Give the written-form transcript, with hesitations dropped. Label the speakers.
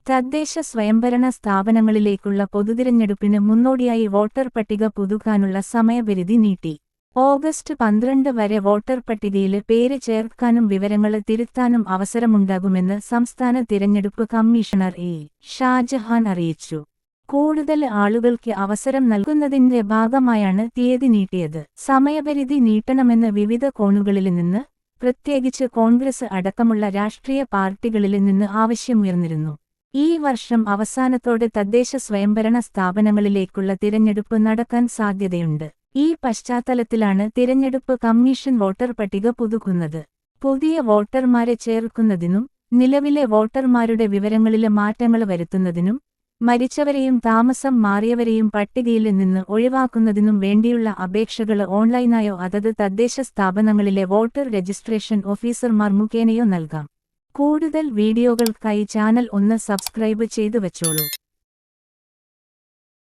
Speaker 1: തദ്ദേശ സ്വയംഭരണ സ്ഥാപനങ്ങളിലേക്കുള്ള പൊതുതിരഞ്ഞെടുപ്പിന് മുന്നോടിയായി വോട്ടർ പട്ടിക പുതുക്കാനുള്ള സമയപരിധി നീട്ടി. ഓഗസ്റ്റ് 12 വരെ വോട്ടർ പട്ടികയിൽ പേര് ചേർക്കാനും വിവരങ്ങൾ തിരുത്താനും അവസരമുണ്ടാകുമെന്ന് സംസ്ഥാന തിരഞ്ഞെടുപ്പ് കമ്മീഷണർ എ. ഷാജഹാൻ അറിയിച്ചു. കൂടുതൽ ആളുകൾക്ക് അവസരം നൽകുന്നതിന്റെ ഭാഗമായാണ് തീയതി നീട്ടിയത്. സമയപരിധി നീട്ടണമെന്ന് വിവിധ കോണുകളിൽ നിന്ന്, പ്രത്യേകിച്ച് കോൺഗ്രസ് അടക്കമുള്ള രാഷ്ട്രീയ പാർട്ടികളിൽ നിന്ന് ആവശ്യമുയർന്നിരുന്നു. ഈ വർഷം അവസാനത്തോടെ തദ്ദേശ സ്വയംഭരണ സ്ഥാപനങ്ങളിലേക്കുള്ള തിരഞ്ഞെടുപ്പ് നടക്കാൻ സാധ്യതയുണ്ട്. ഈ പശ്ചാത്തലത്തിലാണ് തിരഞ്ഞെടുപ്പ് കമ്മീഷൻ വോട്ടർ പട്ടിക പുതുക്കുന്നത്. പുതിയ വോട്ടർമാരെ ചേർക്കുന്നതിനും നിലവിലെ വോട്ടർമാരുടെ വിവരങ്ങളിലെ മാറ്റങ്ങൾ വരുത്തുന്നതിനും മരിച്ചവരെയും താമസം മാറിയവരെയും പട്ടികയിൽ നിന്ന് ഒഴിവാക്കുന്നതിനും വേണ്ടിയുള്ള അപേക്ഷകൾ ഓൺലൈനായോ അതത് തദ്ദേശ സ്ഥാപനങ്ങളിലെ വോട്ടർ രജിസ്ട്രേഷൻ ഓഫീസർമാർ മുഖേനയോ നൽകാം. കൂടുതൽ വീഡിയോകൾക്കായി ചാനൽ ഒന്ന് സബ്സ്ക്രൈബ് ചെയ്തു വച്ചോളൂ.